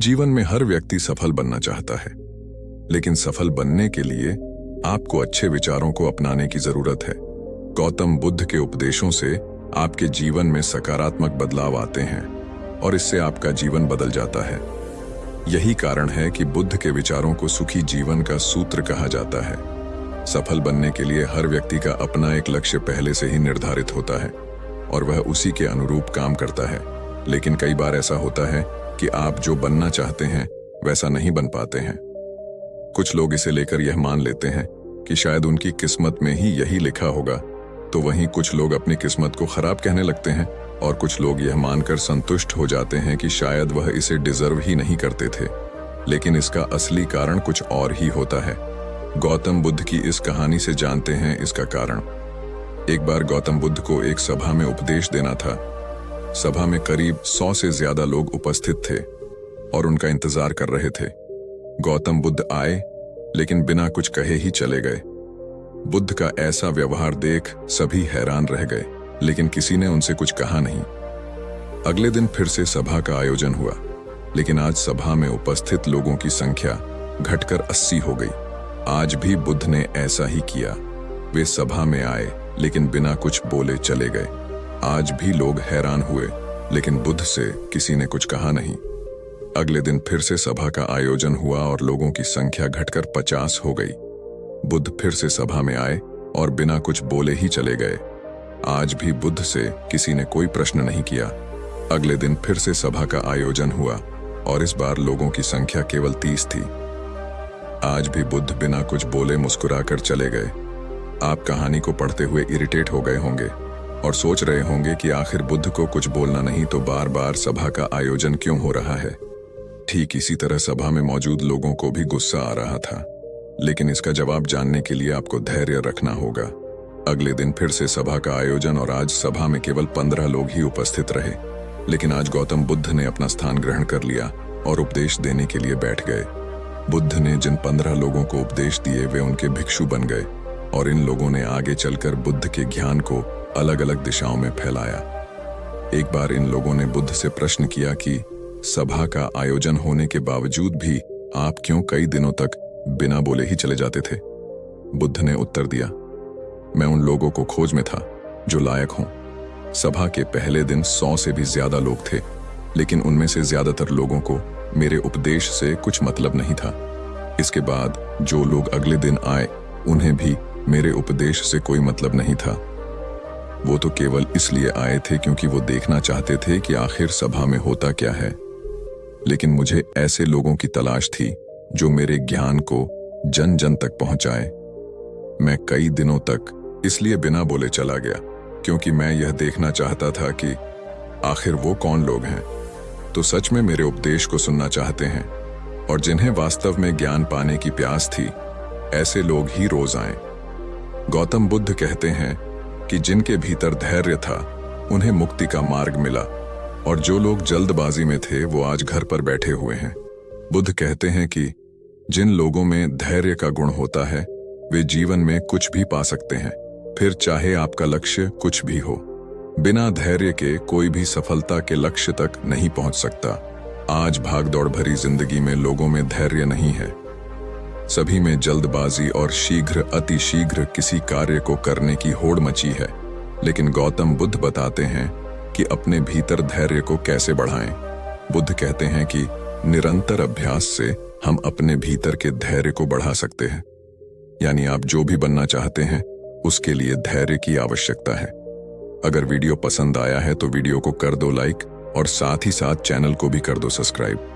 जीवन में हर व्यक्ति सफल बनना चाहता है, लेकिन सफल बनने के लिए आपको अच्छे विचारों को अपनाने की जरूरत है। गौतम बुद्ध के उपदेशों से आपके जीवन में सकारात्मक बदलाव आते हैं और इससे आपका जीवन बदल जाता है। यही कारण है कि बुद्ध के विचारों को सुखी जीवन का सूत्र कहा जाता है। सफल बनने के लिए हर व्यक्ति का अपना एक लक्ष्य पहले से ही निर्धारित होता है और वह उसी के अनुरूप काम करता है। लेकिन कई बार ऐसा होता है कि आप जो बनना चाहते हैं वैसा नहीं बन पाते हैं। कुछ लोग इसे लेकर यह मान लेते हैं कि शायद उनकी किस्मत में ही यही लिखा होगा, तो वहीं कुछ लोग अपनी किस्मत को खराब कहने लगते हैं और कुछ लोग यह मानकर संतुष्ट हो जाते हैं कि शायद वह इसे डिजर्व ही नहीं करते थे। लेकिन इसका असली कारण कुछ और ही होता है। गौतम बुद्ध की इस कहानी से जानते हैं इसका कारण। एक बार गौतम बुद्ध को एक सभा में उपदेश देना था। सभा में करीब 100 से ज्यादा लोग उपस्थित थे और उनका इंतजार कर रहे थे। गौतम बुद्ध आए, लेकिन बिना कुछ कहे ही चले गए। बुद्ध का ऐसा व्यवहार देख सभी हैरान रह गए, लेकिन किसी ने उनसे कुछ कहा नहीं। अगले दिन फिर से सभा का आयोजन हुआ, लेकिन आज सभा में उपस्थित लोगों की संख्या घटकर 80 हो गई। आज भी बुद्ध ने ऐसा ही किया। वे सभा में आए, लेकिन बिना कुछ बोले चले गए। आज भी लोग हैरान हुए, लेकिन बुद्ध से किसी ने कुछ कहा नहीं। अगले दिन फिर से सभा का आयोजन हुआ और लोगों की संख्या घटकर 50 हो गई। बुद्ध फिर से सभा में आए और बिना कुछ बोले ही चले गए। आज भी बुद्ध से किसी ने कोई प्रश्न नहीं किया। अगले दिन फिर से सभा का आयोजन हुआ और इस बार लोगों की संख्या केवल 30 थी। आज भी बुद्ध बिना कुछ बोले मुस्कुराकर चले गए। आप कहानी को पढ़ते हुए इरिटेट हो गए होंगे और सोच रहे होंगे कि आखिर बुद्ध को कुछ बोलना नहीं तो बार बार सभा का आयोजन क्यों हो रहा है। ठीक इसी तरह सभा में मौजूद लोगों को भी गुस्सा आ रहा था, लेकिन इसका जवाब जानने के लिए आपको धैर्य रखना होगा। अगले दिन फिर से सभा का आयोजन और आज सभा में केवल 15 लोग ही उपस्थित रहे। लेकिन आज गौतम बुद्ध ने अपना स्थान ग्रहण कर लिया और उपदेश देने के लिए बैठ गए। बुद्ध ने जिन 15 लोगों को उपदेश दिए वे उनके भिक्षु बन गए और इन लोगों ने आगे चलकर बुद्ध के ज्ञान को अलग अलग दिशाओं में फैलाया। एक बार इन लोगों ने बुद्ध से प्रश्न किया कि सभा का आयोजन होने के बावजूद भी आप क्यों कई दिनों तक बिना बोले ही चले जाते थे। बुद्ध ने उत्तर दिया, मैं उन लोगों को खोज में था जो लायक हों। सभा के पहले दिन 100 से भी ज्यादा लोग थे, लेकिन उनमें से ज्यादातर लोगों को मेरे उपदेश से कुछ मतलब नहीं था। इसके बाद जो लोग अगले दिन आए उन्हें भी मेरे उपदेश से कोई मतलब नहीं था। वो तो केवल इसलिए आए थे क्योंकि वो देखना चाहते थे कि आखिर सभा में होता क्या है। लेकिन मुझे ऐसे लोगों की तलाश थी जो मेरे ज्ञान को जन जन तक पहुंचाए। मैं कई दिनों तक इसलिए बिना बोले चला गया क्योंकि मैं यह देखना चाहता था कि आखिर वो कौन लोग हैं तो सच में मेरे उपदेश को सुनना चाहते हैं और जिन्हें वास्तव में ज्ञान पाने की प्यास थी। ऐसे लोग ही रोज आए। गौतम बुद्ध कहते हैं कि जिनके भीतर धैर्य था उन्हें मुक्ति का मार्ग मिला और जो लोग जल्दबाजी में थे वो आज घर पर बैठे हुए हैं। बुद्ध कहते हैं कि जिन लोगों में धैर्य का गुण होता है वे जीवन में कुछ भी पा सकते हैं, फिर चाहे आपका लक्ष्य कुछ भी हो। बिना धैर्य के कोई भी सफलता के लक्ष्य तक नहीं पहुंच सकता। आज भागदौड़ भरी जिंदगी में लोगों में धैर्य नहीं है। सभी में जल्दबाजी और अति शीघ्र किसी कार्य को करने की होड़ मची है। लेकिन गौतम बुद्ध बताते हैं कि अपने भीतर धैर्य को कैसे बढ़ाएं। बुद्ध कहते हैं कि निरंतर अभ्यास से हम अपने भीतर के धैर्य को बढ़ा सकते हैं। यानी आप जो भी बनना चाहते हैं उसके लिए धैर्य की आवश्यकता है। अगर वीडियो पसंद आया है तो वीडियो को कर दो लाइक और साथ ही साथ चैनल को भी कर दो सब्सक्राइब।